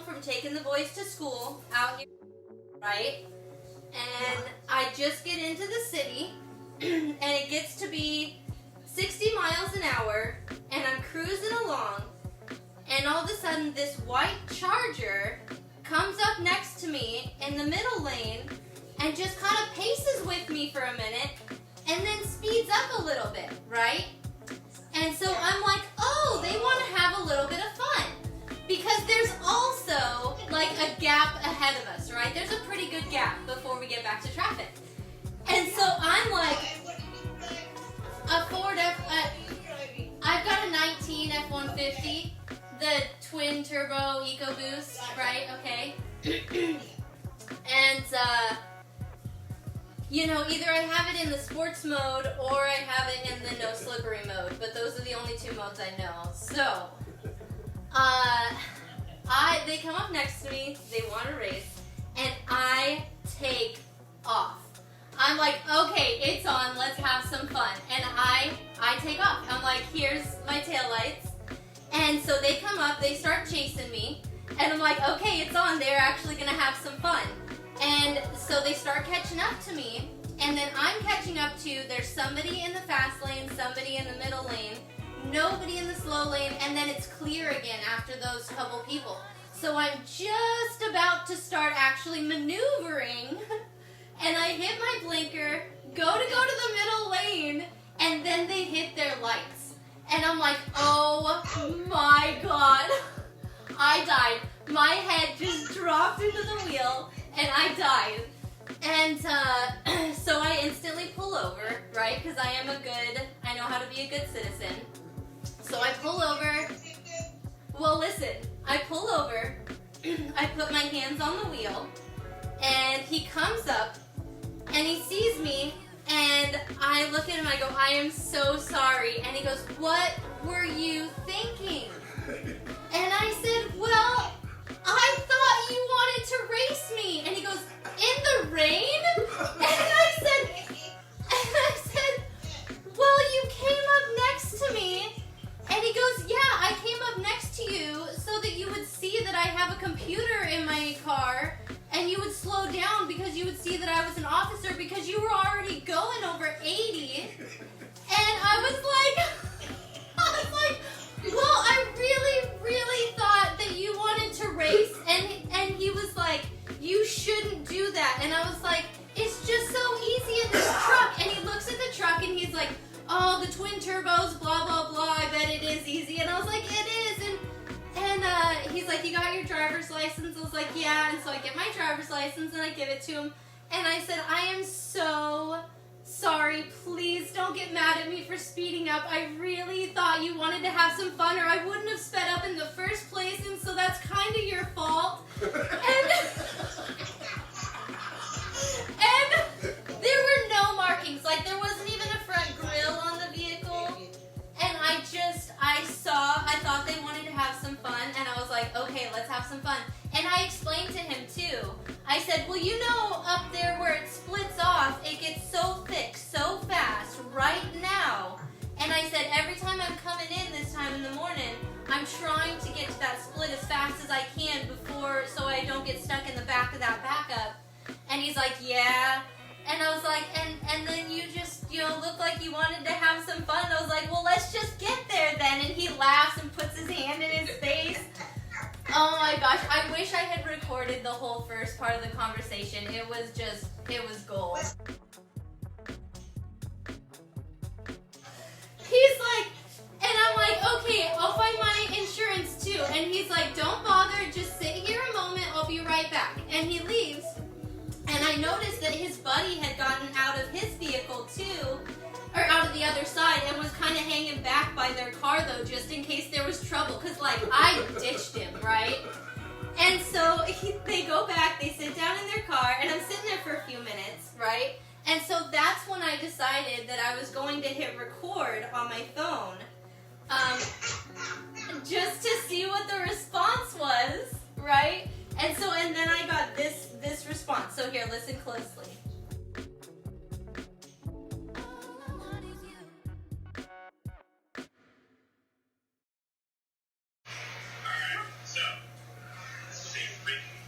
from taking the boys to school out here, right? And I just get into the city, and it gets to be 60 miles an hour, and I'm cruising along, and all of a sudden this white Charger comes up next to me in the middle lane and just kind of paces with me for a minute and then speeds up a little bit, right? And so I'm like, oh, they want to have a little bit of fun. Because there's also like a gap ahead of us, right? There's a pretty good gap before we get back to traffic. And so I'm like, I've got a 19 F-150, the twin turbo EcoBoost, right? Okay. And, you know, either I have it in the sports mode or I have it in the no slippery mode, but those are the only two modes I know. So, they come up next to me, they want to race, and I take off. I'm like, okay, it's on, let's have some fun. And I take off. I'm like, here's my taillights. And so they come up, they start chasing me, and I'm like, okay, it's on, they're actually gonna have some fun. And so they start catching up to me, and then I'm catching up to, there's somebody in the fast lane, somebody in the middle lane, nobody in the slow lane, and then it's clear again after those couple people. So I'm just about to start actually maneuvering, and I hit my blinker, go to the middle lane, and then they hit their lights. And I'm like, oh my God, I died. My head just dropped into the wheel, and I died. And so I instantly pull over, right? Because I know how to be a good citizen. So I pull over. Well, listen, I pull over, I put my hands on the wheel, and he comes up, and he sees me, and I look at him, I go, I am so sorry. And he goes, what were you thinking? And I said, well, I thought you wanted to race me. And he goes, in the rain? And I said, well, you came up next to me. And he goes, yeah, I came up next to you so that you would see that I have a computer in my car, and you would slow down because you would see that I was an officer because you were already going over 80. And I was like, well, I really thought that you wanted to race. And he was like, you shouldn't do that. And I was like, it's just so easy in this truck. And he looks at the truck and he's like, oh, the twin turbos, blah, blah, blah, I bet it is easy. And I was like, it is. And he's like, you got your driver's license? I was like, yeah. And so I get my driver's license and I give it to him. And I said, I am so sorry. Please don't get mad at me for speeding up. I really thought you wanted to have some fun, or I wouldn't have sped up in the first place. And so that's kind of your fault. And there were no markings. Like, there wasn't even a front grille on the vehicle. And I thought they wanted to have some fun. And I was like, okay, let's have some fun. And I explained to him too. I said, well, you know, up there where it splits off, it gets so thick, so fast, right now. And I said, every time I'm coming in this time in the morning, I'm trying to get to that split as fast as I can so I don't get stuck in the back of that backup. And he's like, yeah. And I was like, and then you just, look like you wanted to have some fun. I was like, well, let's just get there then. And he laughs and puts his hand in his face. Oh my gosh, I wish I had recorded the whole first part of the conversation. It was gold. He's like, and I'm like, okay, I'll find my insurance too. And he's like, don't bother, just sit here a moment, I'll be right back. And he leaves. And I noticed that his buddy had gotten out of his vehicle too, or out of the other side, and was kind of hanging back by their car though, just in case there was trouble, because like I ditched him, right? And so they go back, they sit down in their car, and I'm sitting there for a few minutes, right? And so that's when I decided that I was going to hit record on my phone, just to see what the response was, right? And then I got this response. So here, listen closely. So, this was a written